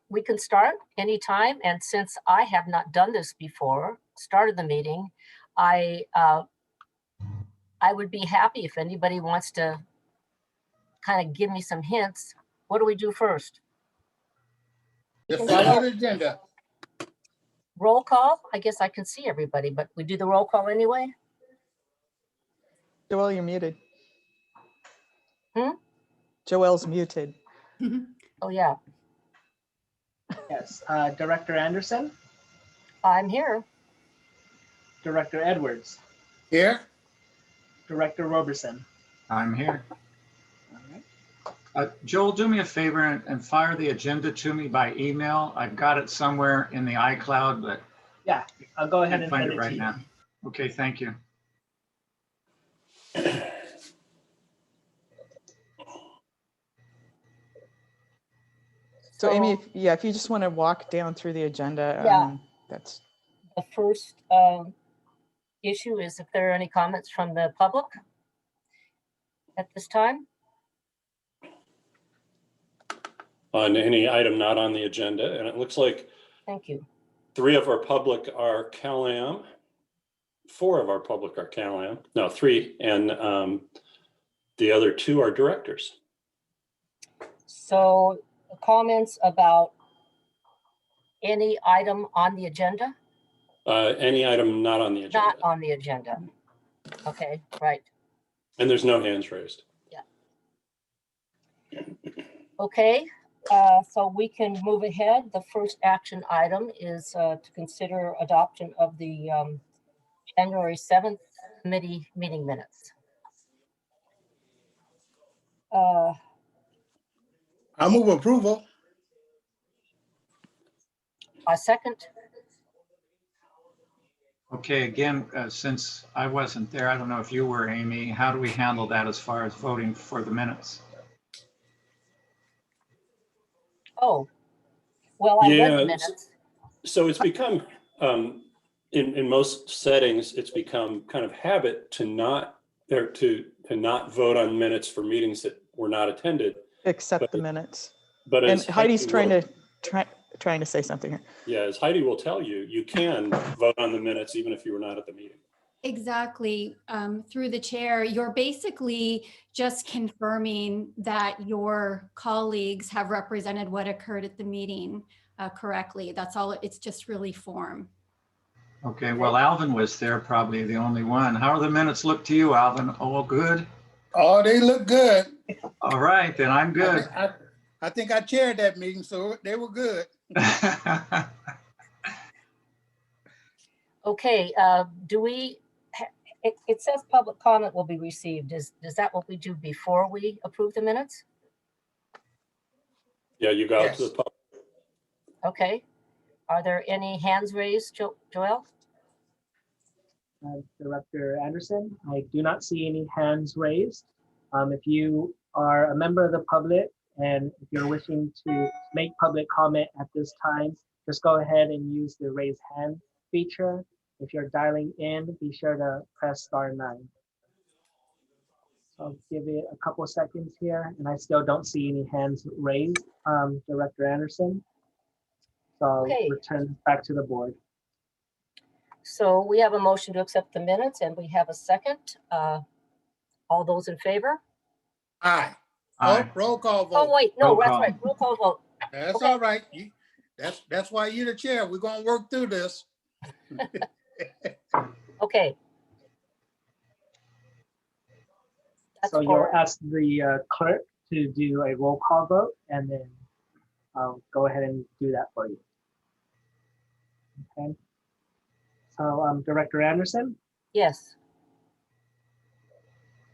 we can start anytime. And since I have not done this before, started the meeting, I would be happy if anybody wants to kind of give me some hints. What do we do first? Follow the agenda. Roll call? I guess I can see everybody, but we do the roll call anyway? Joelle, you're muted. Hmm? Joelle's muted. Oh, yeah, Yes, Director Anderson, I'm here. Director Edwards, Here. Director Roberson. I'm here. All right. Joel, do me a favor and fire the agenda to me by email. I've got it somewhere in the iCloud, but Yeah, I'll go I ahead can't and find send it it right to you. now. Okay, thank you. So Amy, if you just want to walk down through the agenda, Yeah. that's The first issue is if there are any comments from the public at this time. On any item not on the agenda, and it looks like Thank you. 3 of our public are CalAm, 4 of our public are CalAm, no, 3, and the other 2 are directors. So comments about any item on the agenda? Any item not on the agenda, Not on the agenda. Okay, right. and there's no hands raised. Okay, so we can move ahead. The first action item is to consider adoption of the January 7th committee meeting minutes. I move approval. A second? Okay, again, since I wasn't there, I don't know if you were, Amy, how do we handle that as far as voting for the minutes? Oh, well, I read Yeah, the minutes. So it's become, in most settings, it's become kind of habit to not vote on minutes for meetings that were not attended. accept the minutes. But And as Heidi's Heidi trying to say something here. Yeah, as Heidi will tell you, you can vote on the minutes even if you were not at the meeting. Exactly. Through the chair, you're basically just confirming that your colleagues have represented what occurred at the meeting correctly. That's all. It's just really form. Okay, well, Alvin was there, probably the only one. How are the minutes look to you, Alvin? All good? Oh, they look good. All right, then I'm good. I think I chaired that meeting, so they were good. Okay, do we, it says public comment will be received. Is that what we do before we approve the minutes? Yeah, you go out to the Yes. public. Okay. Are there any hands raised, Joelle? Director Anderson, I do not see any hands raised. If you are a member of the public and if you're wishing to make public comment at this time, just go ahead and use the raise hand feature. If you're dialing in, be sure to press *9. So I'll give it a couple of seconds here, and I still don't see any hands raised, Director Anderson. So I'll Okay. return back to the board. So we have a motion to accept the minutes and we have a second. All those in favor? Aye. Aye. Oh, roll call Oh, vote. wait, no, Roll that's call. right. Roll call vote. That's Okay. all right. That's why you're the chair. We're gonna work through this. Okay. That's So you'll for, ask the clerk to do a roll call vote, and then I'll go ahead and do that for you. Okay. So Director Anderson, yes.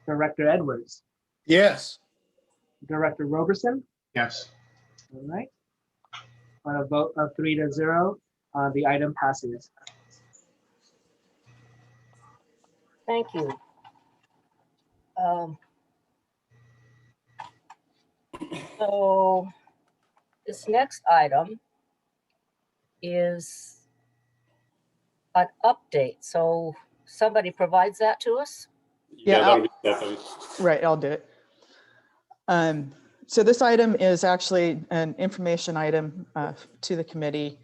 Director Edwards, Yes. Director Roberson. Yes. All right. On a vote of 3-0, the item passes. Thank you. So this next item is an update. So somebody provides that to us? Yeah, That'll be Stephanie. Right, I'll do it. So this item is actually an information item to the committee.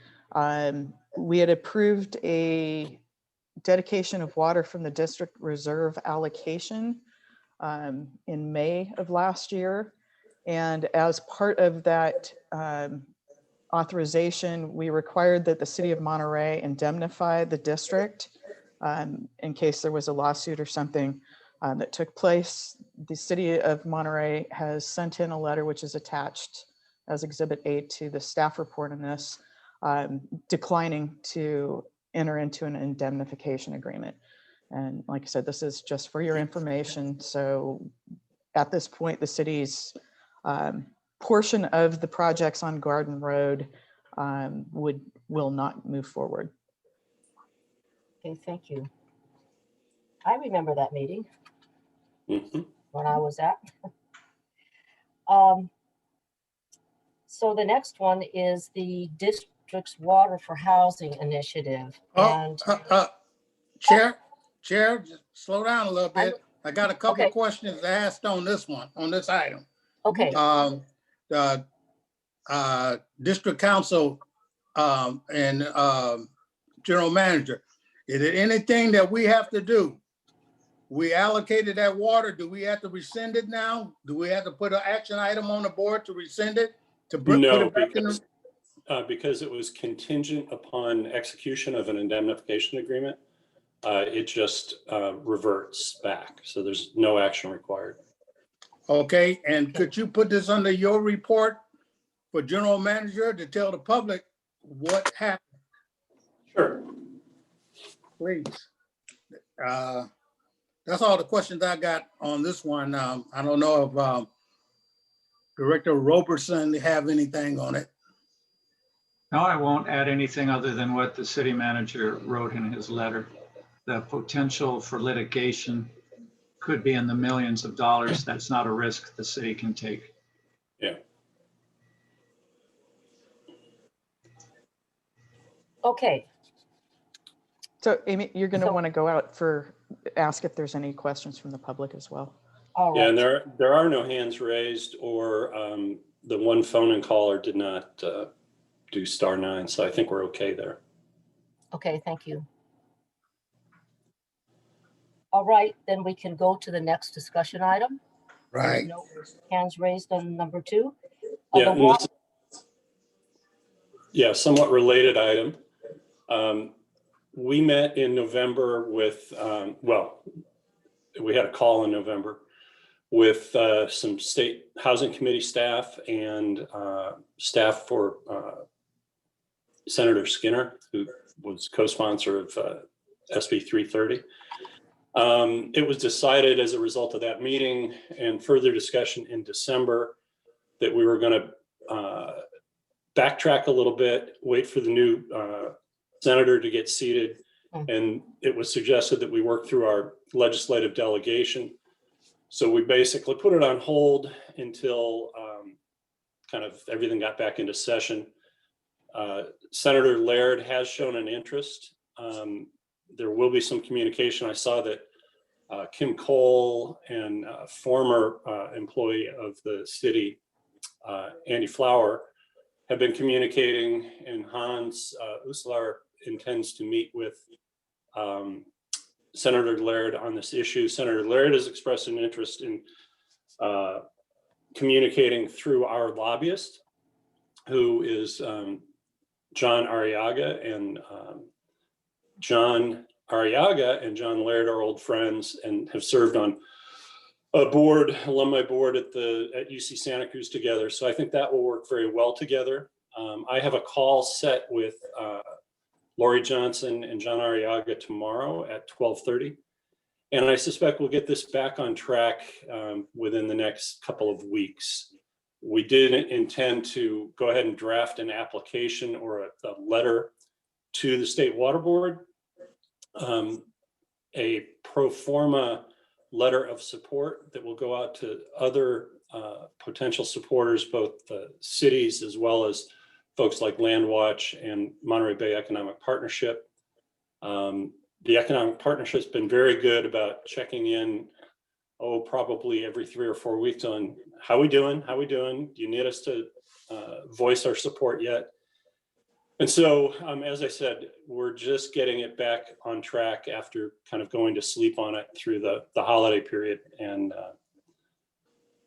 We had approved a dedication of water from the district reserve allocation in May of last year. And as part of that authorization, we required that the city of Monterey indemnify the district in case there was a lawsuit or something that took place. The city of Monterey has sent in a letter which is attached as Exhibit A to the staff report on this, declining to enter into an indemnification agreement. And like I said, this is just for your information. So at this point, the city's portion of the projects on Garden Road will not move forward. Okay, thank you. I remember that meeting Mhm. when I was at. So the next one is the district's Water for Housing Initiative. Oh, And Chair, just slow down a little bit. I got a couple Okay. of questions asked on this one, on this item. okay, The district council and general manager, is there anything that we have to do? We allocated that water. Do we have to rescind it now? Do we have to put an action item on the board to rescind it? To put No, it back in the? because it was contingent upon execution of an indemnification agreement. It just reverts back. So there's no action required. Okay, and could you put this under your report for general manager to tell the public what happened, Sure. please? That's all the questions I got on this one. I don't know if Director Roberson have anything on it. No, I won't add anything other than what the city manager wrote in his letter. The potential for litigation could be in the millions of dollars. That's not a risk the city can take. Yeah. okay. So Amy, you're going to So- want to go out ask if there's any questions from the public as well. All Yeah, and right. there are no hands raised, or the one phone and caller did not do *9. So I think we're okay there. Okay, thank you. All right, then we can go to the next discussion item. Right. No hands raised on number 2. Yeah, The and water, somewhat related item. We met in November with, we had a call in November with some state housing committee staff and staff for Senator Skinner, who was co-sponsor of SB 330. It was decided as a result of that meeting and further discussion in December that we were going to backtrack a little bit, wait for the new senator to get seated. And it was suggested that we work through our legislative delegation. So we basically put it on hold until kind of everything got back into session. Senator Laird has shown an interest. There will be some communication. I saw that Kim Cole and former employee of the city, Andy Flower, have been communicating, and Hans Uslar intends to meet with Senator Laird on this issue. Senator Laird has expressed an interest in communicating through our lobbyist, who is John Arriaga, and John Arriaga and John Laird are old friends and have served on a board, alumni board at UC Santa Cruz together. So I think that will work very well together. I have a call set with Lori Johnson and John Arriaga tomorrow at 12:30. And I suspect we'll get this back on track within the next couple of weeks. We did intend to go ahead and draft an application or a letter to the State Water Board, a pro forma letter of support that will go out to other potential supporters, both cities as well as folks like Landwatch and Monterey Bay Economic Partnership. The Economic Partnership's been very good about checking in, probably every 3 or 4 weeks on how we doing? How we doing? Do you need us to voice our support yet? And so, as I said, we're just getting it back on track after kind of going to sleep on it through the holiday period, and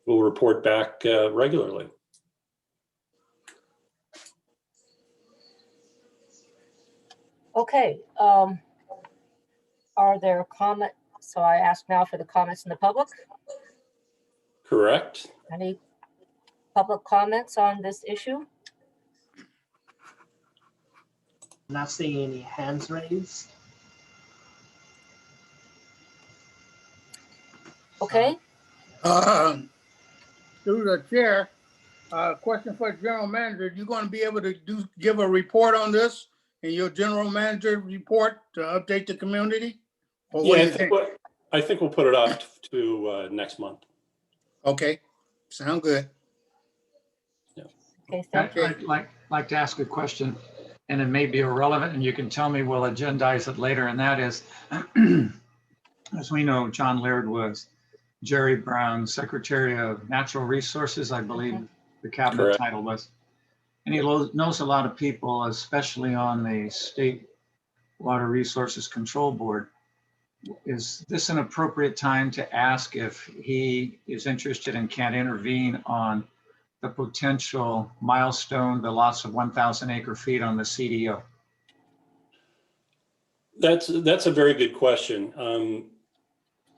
we'll report back regularly. Okay, are there comment? So I ask now for the comments in the public. Correct. Any public comments on this issue? Not seeing any hands raised. Okay, Through the chair, question for the general manager, you going to be able to give a report on this in your general manager report to update the community? Or what Yeah, do you think? I think we'll put it off to next month. Okay, sound good. okay, thank you. I'd like to ask a question, and it may be irrelevant, and you can tell me we'll agendize it later, and that is, as we know, John Laird was Jerry Brown's Secretary of Natural Resources, I believe the cabinet Correct. title was. And he knows a lot of people, especially on the State Water Resources Control Board. Is this an appropriate time to ask if he is interested and can intervene on the potential milestone, the loss of 1,000 acre feet on the CDO? That's a very good question.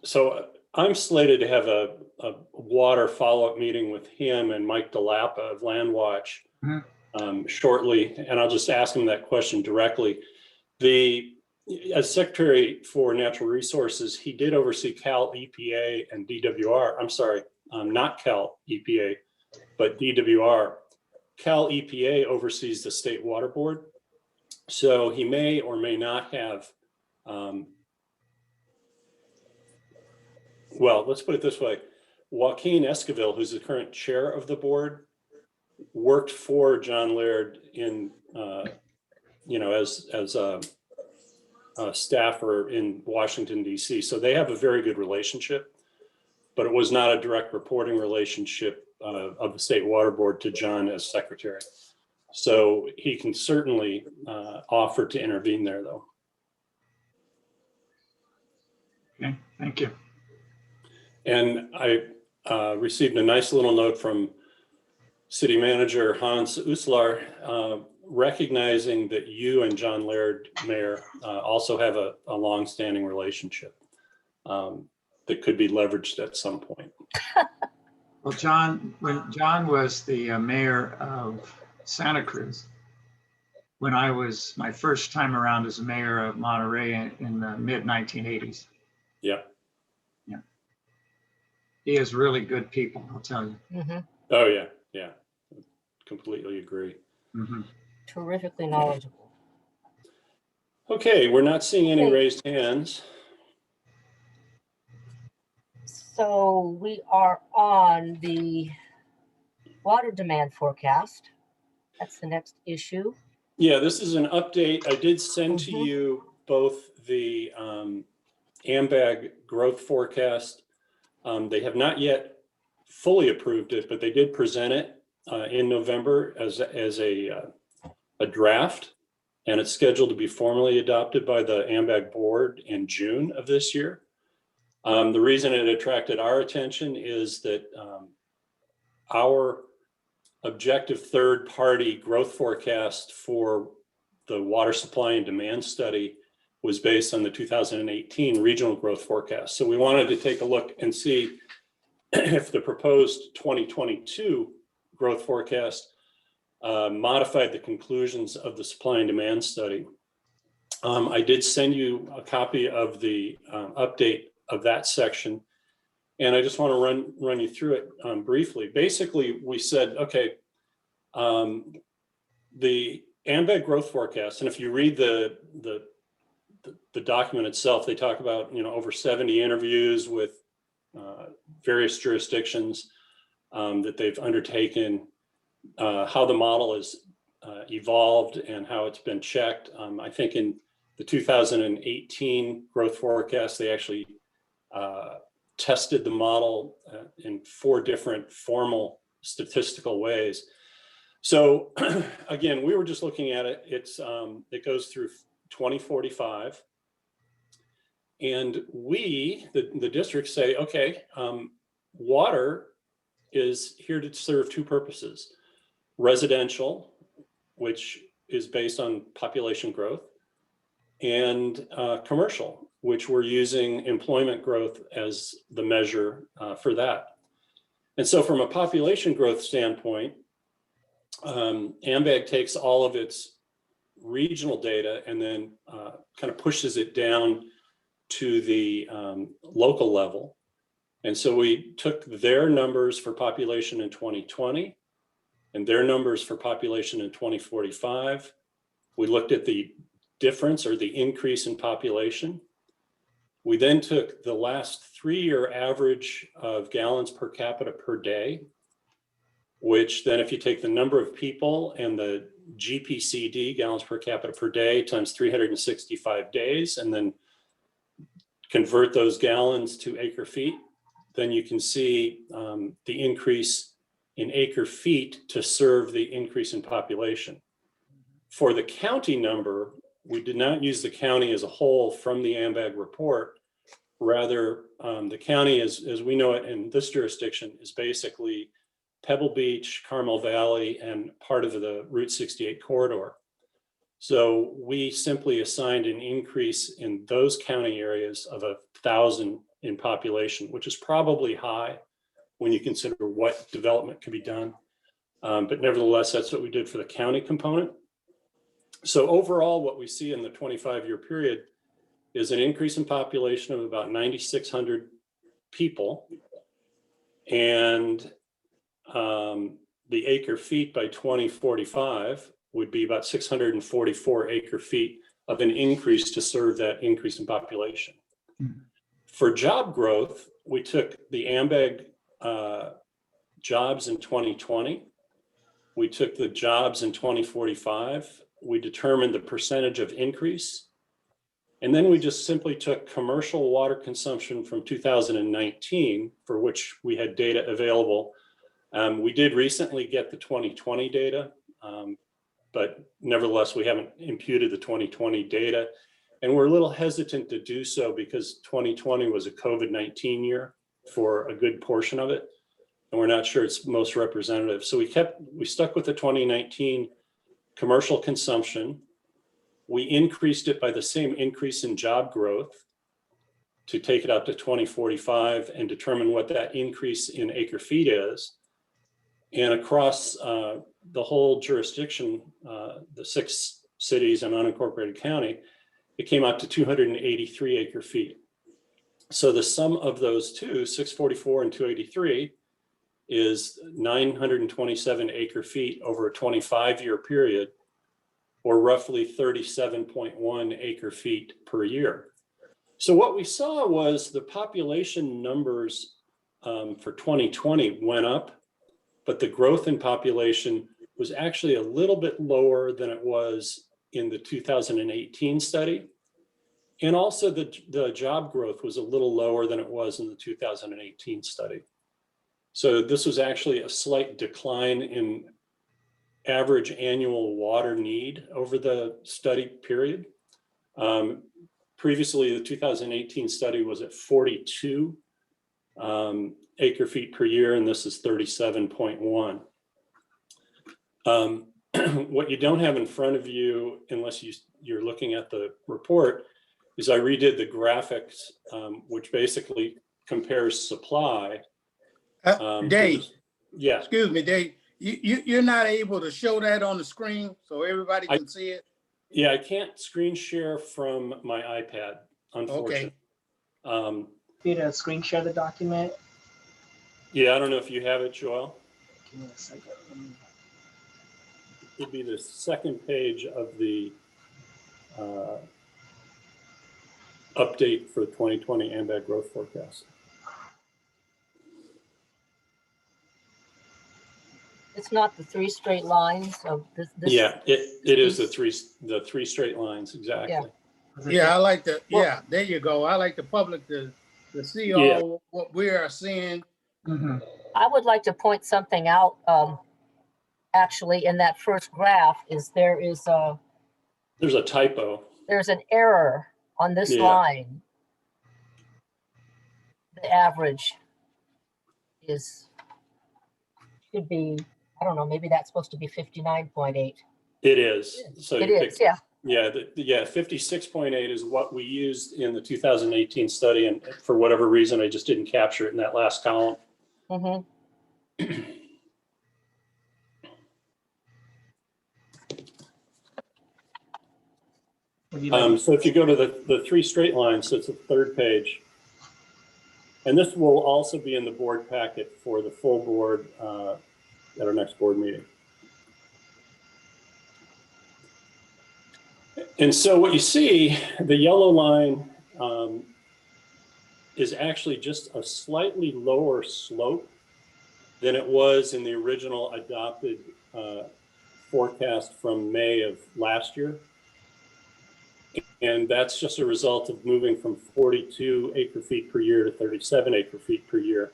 So I'm slated to have a water follow-up meeting with him and Mike DeLappa of Landwatch shortly, and I'll just ask him that question directly. As Secretary for Natural Resources, he did oversee Cal EPA and DWR. I'm sorry, not Cal EPA, but DWR. Cal EPA oversees the State Water Board, so he may or may not have. Well, let's put it this way. Joaquin Esquivel, who's the current chair of the board, worked for John Laird in, as a staffer in Washington, D.C. So they have a very good relationship, but it was not a direct reporting relationship of the State Water Board to John as secretary. So he can certainly offer to intervene there, though. Okay, thank you. And I received a nice little note from City Manager Hans Uslar, recognizing that you and John Laird, Mayor, also have a long-standing relationship that could be leveraged at some point. Well, when John was the mayor of Santa Cruz, when I was my first time around as mayor of Monterey in the mid 1980s. Yeah. Yeah. He has really good people, I'll tell you. Mhm. Oh, yeah. Yeah. Completely agree. Mhm. Terrifically knowledgeable. Okay, we're not seeing any Okay. raised hands. So we are on the water demand forecast. That's the next issue. Yeah, this is an update. I did send to Mhm. you both the AMBAG growth forecast. They have not yet fully approved it, but they did present it in November as a draft, and it's scheduled to be formally adopted by the AMBAG board in June of this year. The reason it attracted our attention is that our objective third-party growth forecast for the water supply and demand study was based on the 2018 regional growth forecast. So we wanted to take a look and see if the proposed 2022 growth forecast modified the conclusions of the supply and demand study. I did send you a copy of the update of that section, and I just want to run you through it briefly. Basically, we said, okay, the AMBAG growth forecast, and if you read the document itself, they talk about over 70 interviews with various jurisdictions that they've undertaken, how the model has evolved and how it's been checked. I think in the 2018 growth forecast, they actually tested the model in 4 different formal statistical ways. So again, we were just looking at it. It goes through 2045. And we, the districts say, okay, water is here to serve 2 purposes. Residential, which is based on population growth, and commercial, which we're using employment growth as the measure for that. And so from a population growth standpoint, AMBAG takes all of its regional data and then kind of pushes it down to the local level. And so we took their numbers for population in 2020 and their numbers for population in 2045. We looked at the difference or the increase in population. We then took the last 3-year average of gallons per capita per day, which then if you take the number of people and the GPCD, gallons per capita per day, times 365 days, and then convert those gallons to acre feet, then you can see the increase in acre feet to serve the increase in population. For the county number, we did not use the county as a whole from the AMBAG report. Rather, the county, as we know it in this jurisdiction, is basically Pebble Beach, Carmel Valley, and part of the Route 68 corridor. So we simply assigned an increase in those county areas of 1,000 in population, which is probably high when you consider what development could be done. But nevertheless, that's what we did for the county component. So overall, what we see in the 25-year period is an increase in population of about 9,600 people. And the acre feet by 2045 would be about 644 acre feet of an increase to serve that increase in population. Mm-hmm. For job growth, we took the AMBAG jobs in 2020. We took the jobs in 2045. We determined the percentage of increase. And then we just simply took commercial water consumption from 2019, for which we had data available. We did recently get the 2020 data, but nevertheless, we haven't imputed the 2020 data. And we're a little hesitant to do so because 2020 was a COVID-19 year for a good portion of it. And we're not sure it's most representative. So we stuck with the 2019 commercial consumption. We increased it by the same increase in job growth to take it out to 2045 and determine what that increase in acre feet is. And across the whole jurisdiction, the 6 cities and unincorporated county, it came out to 283 acre feet. So the sum of those two, 644 and 283, is 927 acre feet over a 25-year period, or roughly 37.1 acre feet per year. So what we saw was the population numbers for 2020 went up, but the growth in population was actually a little bit lower than it was in the 2018 study. And also the job growth was a little lower than it was in the 2018 study. So this was actually a slight decline in average annual water need over the study period. Previously, the 2018 study was at 42 acre feet per year, and this is 37.1. What you don't have in front of you, unless you're looking at the report, is I redid the graphics, which basically compares supply. Dave, yeah. Excuse me, Dave. You're not able to show that on the screen so everybody can see it? Yeah, I can't screen share from my iPad, unfortunately. Okay. Need to screen share the document. Yeah, I don't know if you have it, Joel. Give me a second. It would be the second page of the update for 2020 AMBAG growth forecast. It's not the 3 straight lines of this. Yeah, it is the three straight lines, exactly. Yeah. Yeah, I like the, yeah, there you go. I like the public to to see Yeah. all what we are seeing. Mhm. I would like to point something out, actually, in that first graph is there's There's a typo. an error on this Yeah. line. The average should be, I don't know, maybe that's supposed to be 59.8. It is. So It you is, picked, yeah. yeah, 56.8 is what we used in the 2018 study. And for whatever reason, I just didn't capture it in that last column. Mhm. Would you like- So if you go to the three straight lines, so it's the third page. And this will also be in the board packet for the full board at our next board meeting. And so what you see, the yellow line is actually just a slightly lower slope than it was in the original adopted forecast from May of last year. And that's just a result of moving from 42 acre feet per year to 37 acre feet per year.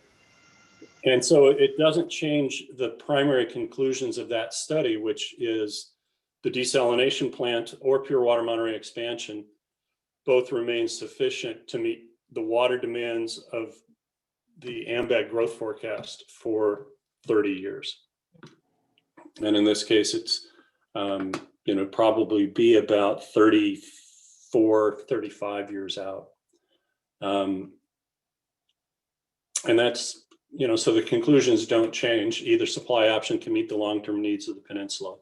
And so it doesn't change the primary conclusions of that study, which is the desalination plant or pure water Monterey expansion both remain sufficient to meet the water demands of the AMBAG growth forecast for 30 years. And in this case, it's, probably be about 34, 35 years out. And that's, so the conclusions don't change. Either supply option can meet the long-term needs of the peninsula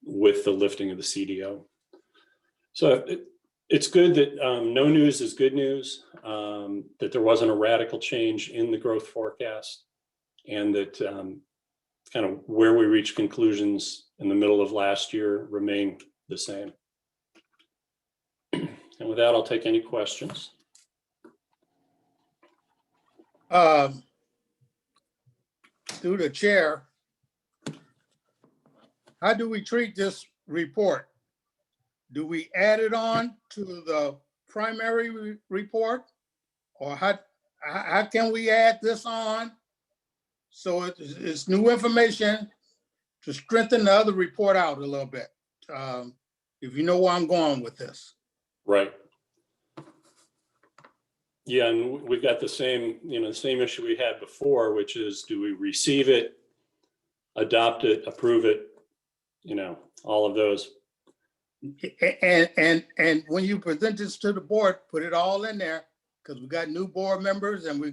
with the lifting of the CDO. So it's good that no news is good news, that there wasn't a radical change in the growth forecast, and that kind of where we reached conclusions in the middle of last year remain the same. And with that, I'll take any questions. Through the chair, how do we treat this report? Do we add it on to the primary report? Or how can we add this on so it's new information to strengthen the other report out a little bit? If you know where I'm going with this. Right. Yeah, and we've got the same, the same issue we had before, which is, do we receive it, adopt it, approve it, all of those. And when you present this to the board, put it all in there, because we got new board members and we're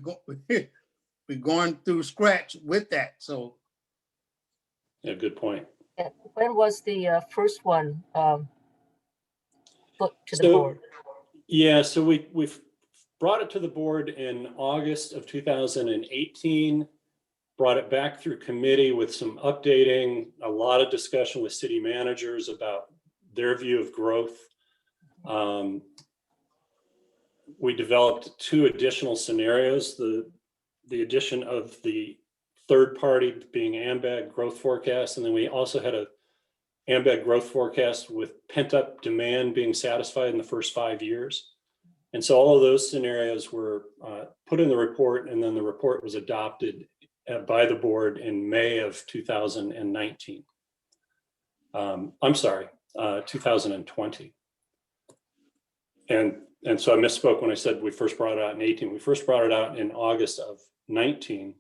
going through scratch with that. So. Yeah, good point. When was the first one put to the So, board? Yeah, so we've brought it to the board in August of 2018, brought it back through committee with some updating, a lot of discussion with city managers about their view of growth. We developed two additional scenarios, the addition of the third party being AMBAG growth forecast, and then we also had a AMBAG growth forecast with pent-up demand being satisfied in the first 5 years. And so all of those scenarios were put in the report, and then the report was adopted by the board in May of 2019. I'm sorry, 2020. And so I misspoke when I said we first brought it out in 18. We first brought it out in August of 19.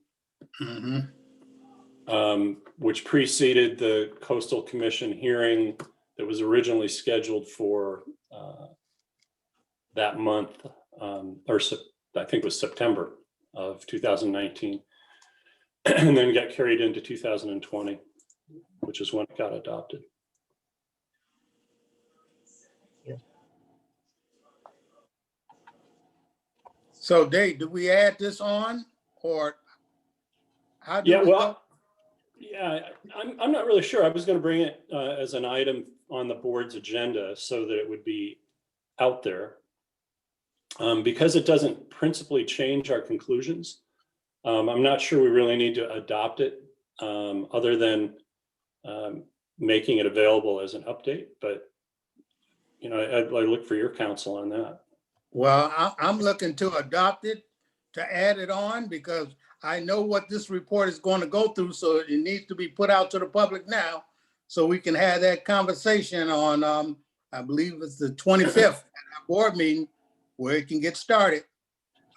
Which preceded the Coastal Commission hearing that was originally scheduled for that month, or I think it was September of 2019, and then got carried into 2020, which is when it got adopted. So Dave, do we add this on, or how do Yeah, we well, go? yeah, I'm not really sure. I was going to bring it as an item on the board's agenda so that it would be out there. Because it doesn't principally change our conclusions, I'm not sure we really need to adopt it other than making it available as an update. But, I look for your counsel on that. Well, I'm looking to adopt it, to add it on, because I know what this report is going to go through, so it needs to be put out to the public now, so we can have that conversation on, I believe it's the 25th, at our board meeting, where it can get started.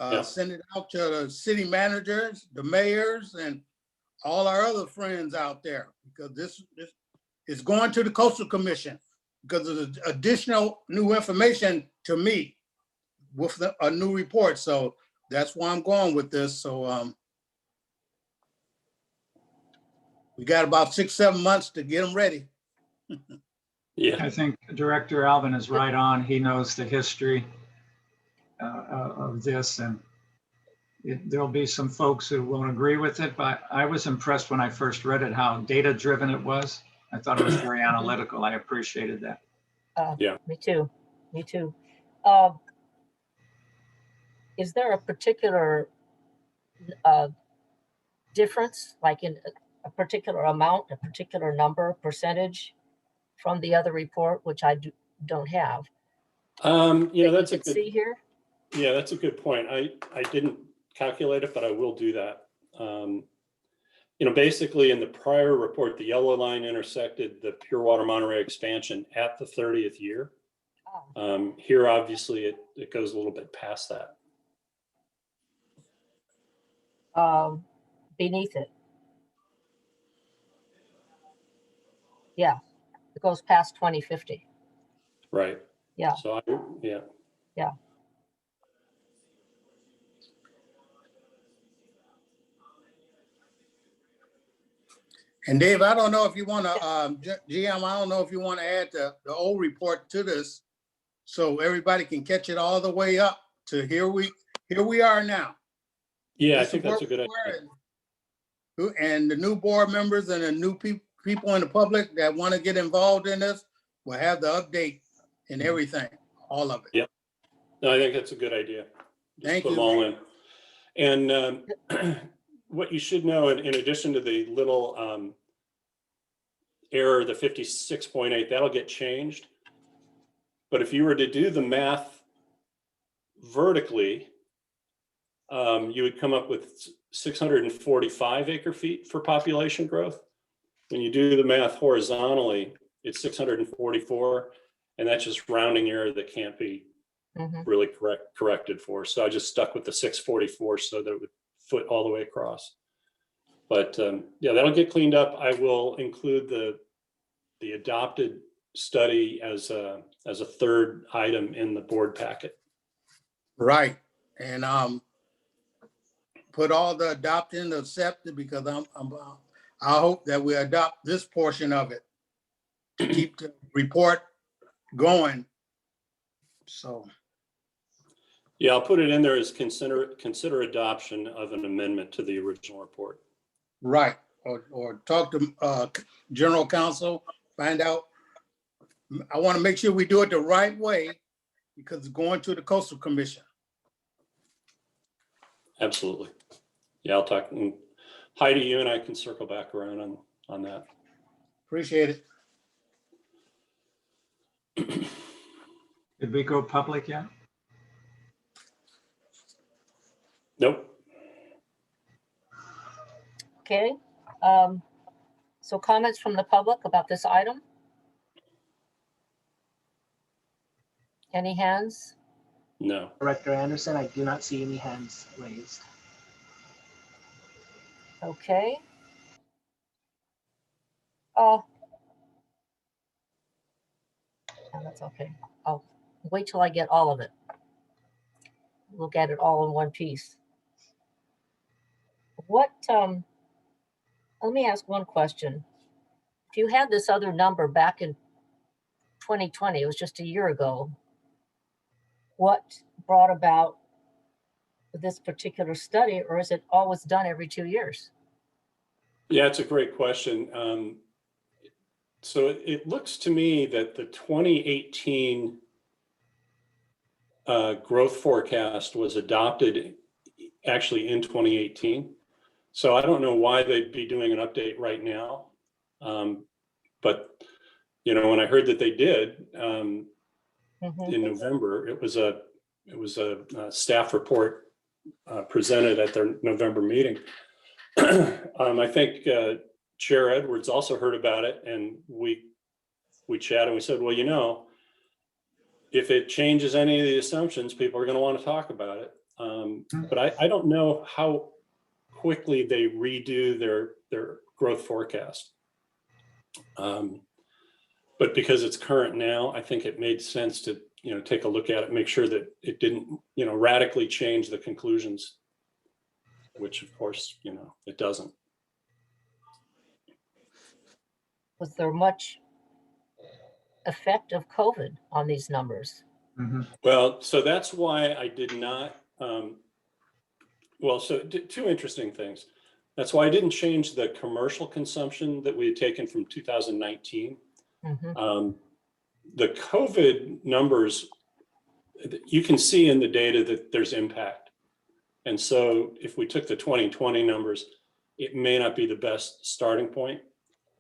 Yeah. Send it out to the city managers, the mayors, and all our other friends out there, because this is going to the Coastal Commission, because of the additional new information to me with a new report. So that's why I'm going with this. So we got about 6-7 months to get them ready. Yeah, I think Director Alvin is right on. He knows the history of this, and there'll be some folks who won't agree with it, but I was impressed when I first read it, how data-driven it was. I thought it was very analytical. I appreciated that. Yeah. Me too. Me too. Is there a particular difference, like in a particular amount, a particular number, percentage from the other report, which I don't have? you know, that that's you a could good, see here. yeah, that's a good point. I didn't calculate it, but I will do that. You know, basically in the prior report, the yellow line intersected the Pure Water Monterey expansion at the 30th year. Oh, Here, obviously, it goes a little bit past that. beneath it. Yeah, it goes past 2050. Right. Yeah. So, yeah. Yeah. And Dave, I don't know if you want to, GM, I don't know if you want to add the old report to this, so everybody can catch it all the way up to here we are now. Yeah, I This is think that's a where good we idea. were, and the new board members and the new people in the public that want to get involved in this will have the update and everything, all of it. Yep. No, I think that's a good idea. Just Thank put them you. all in. And what you should know, in addition to the little error, the 56.8, that'll get changed. But if you were to do the math vertically, you would come up with 645 acre feet for population growth. When you do the math horizontally, it's 644, and that's just rounding error that can't be really corrected for. So I just stuck with the 644 so that it would foot all the way across. But yeah, that'll get cleaned up. I will include the adopted study as a third item in the board packet. Right, and put all the adopting, accepted, because I hope that we adopt this portion of it to keep the report going. So. Yeah, I'll put it in there as consider adoption of an amendment to the original report. Right, or talk to general counsel, find out. I want to make sure we do it the right way, because it's going to the Coastal Commission. Absolutely. Yeah, I'll talk. Hi to you, and I can circle back around on that. Appreciate it. Did we go public yet? Nope. Okay. So comments from the public about this item? Any hands? No. Director Anderson, I do not see any hands raised. Okay. That's okay. I'll wait till I get all of it. Look at it all in one piece. What, let me ask one question. If you had this other number back in 2020, it was just a year ago, what brought about this particular study, or is it always done every 2 years? Yeah, it's a great question. So it looks to me that the 2018 growth forecast was adopted actually in 2018. So I don't know why they'd be doing an update right now. But, you know, when I heard that they did in November, it was a it was a staff report presented at their November meeting. I think Chair Edwards also heard about it, and we chatted and we said, well, you know, if it changes any of the assumptions, people are going to want to talk about it. But I don't know how quickly they redo their growth forecast. But because it's current now, I think it made sense to, you know, take a look at it, make sure that it didn't, you know, radically change the conclusions, which of course, you know, it doesn't. Was there much effect of COVID on these numbers? Well, so that's why I did not, well, so two interesting things. That's why I didn't change the commercial consumption that we had taken from 2019. The COVID numbers, you can see in the data that there's impact. And so if we took the 2020 numbers, it may not be the best starting point.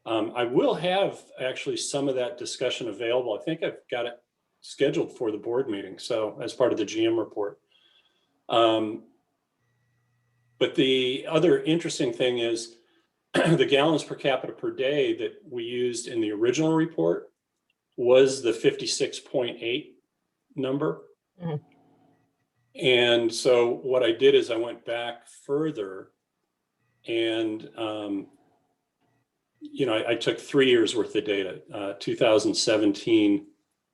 I will have actually some of that discussion available. I think I've got it scheduled for the board meeting, so as part of the GM report. But the other interesting thing is the gallons per capita per day that we used in the original report was the 56.8 number. And so what I did is I went back further and, you know, I took 3 years worth of data, 2017,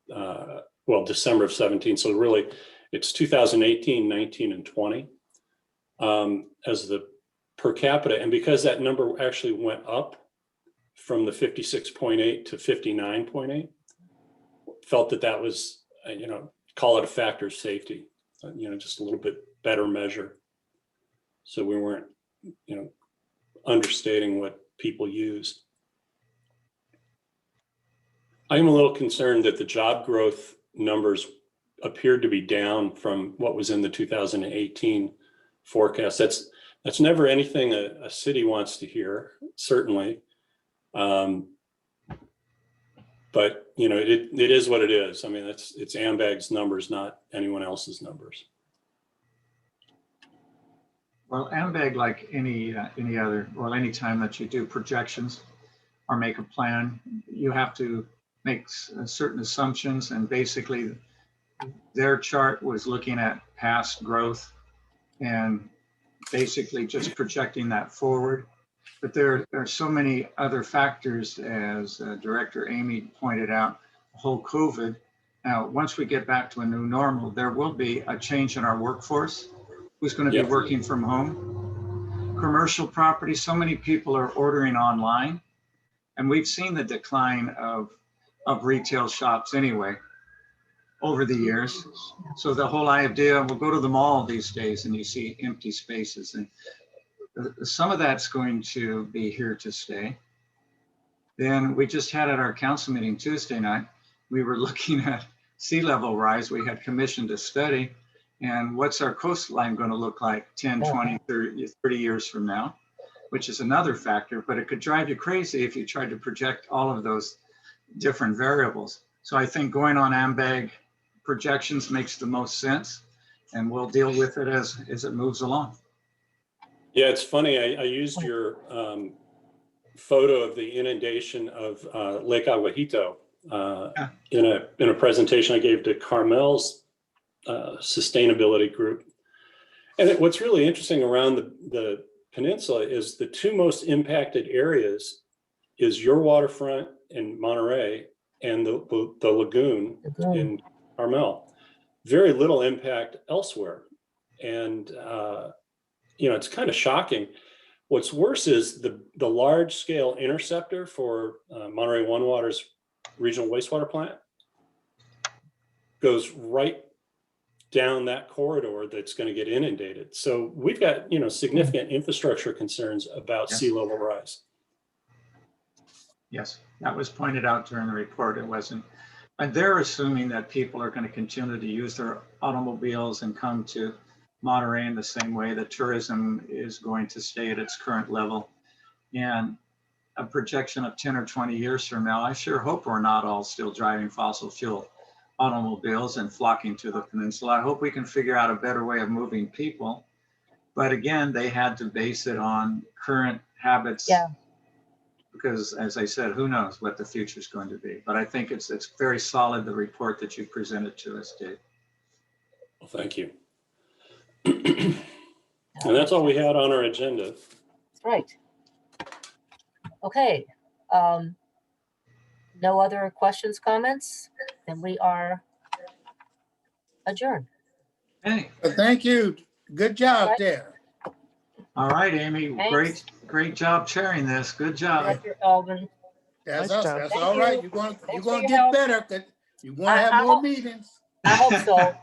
well, December of 17. So really it's 2018, 19, and 20 as the per capita. And because that number actually went up from the 56.8 to 59.8, felt that that was, you know, call it a factor of safety, you know, just a little bit better measure. So we weren't, you know, understating what people used. I am a little concerned that the job growth numbers appeared to be down from what was in the 2018 forecast. That's never anything a city wants to hear, certainly. But you know, it is what it is. I mean, it's AMBAG's numbers, not anyone else's numbers. Well, AMBAG, like any other, well, any time that you do projections or make a plan, you have to make certain assumptions, and basically their chart was looking at past growth and basically just projecting that forward. But there are so many other factors, as Director Amy pointed out, the whole COVID. Now, once we get back to a new normal, there will be a change in our workforce who's going to be working from home. Commercial property, so many people are ordering online, and we've seen the decline of retail shops anyway over the years. So the whole idea, we'll go to the mall these days and you see empty spaces, and some of that's going to be here to stay. Then we just had at our council meeting Tuesday night, we were looking at sea level rise. We had commissioned a study, and what's our coastline going to look like 10, 20, 30 years from now, which is another factor, but it could drive you crazy if you tried to project all of those different variables. So I think going on AMBAG projections makes the most sense, and we'll deal with it as it moves along. Yeah, it's funny. I used your photo of the inundation of Lake Aguajito in a presentation I gave to Carmel's sustainability group. And what's really interesting around the peninsula is the two most impacted areas is your waterfront in Monterey and the lagoon in Carmel. Very little impact elsewhere. And you know, it's kind of shocking. What's worse is the large scale interceptor for Monterey One Water's regional wastewater plant goes right down that corridor that's going to get inundated. So we've got, you know, significant infrastructure concerns about sea level rise. Yes, that was pointed out during the report. It wasn't, and they're assuming that people are going to continue to use their automobiles and come to Monterey in the same way that tourism is going to stay at its current level. And a projection of 10 or 20 years from now, I sure hope we're not all still driving fossil fuel. automobiles and flocking to the peninsula. I hope we can figure out a better way of moving people. But again, they had to base it on current habits. Yeah. Because as I said, who knows what the future is going to be. But I think it's very solid, the report that you presented to us, Dave. Well, thank you. And that's all we had on our agenda. Right. Okay. No other questions, comments? Then we are adjourned. Hey, Thank you. Good job there. all right, Amy, Thanks. great job chairing this. Good job. Director Elvin. That's Nice us. job. That's Thank all right. you. You're Thanks for gonna your get help. better, 'cause you wanna have I more hope- meetings. I hope so.